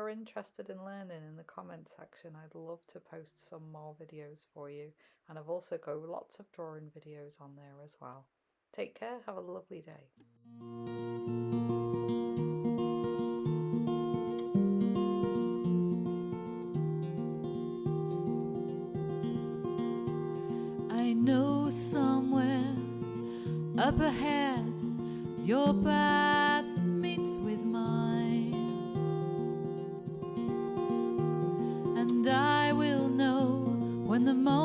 you're interested in learning in the comment section, I'd love to post some more videos for you. And I've also got lots of drawing videos on there as well. Take care, have a lovely day. I know somewhere up ahead your path meets with mine, and I will know when the moment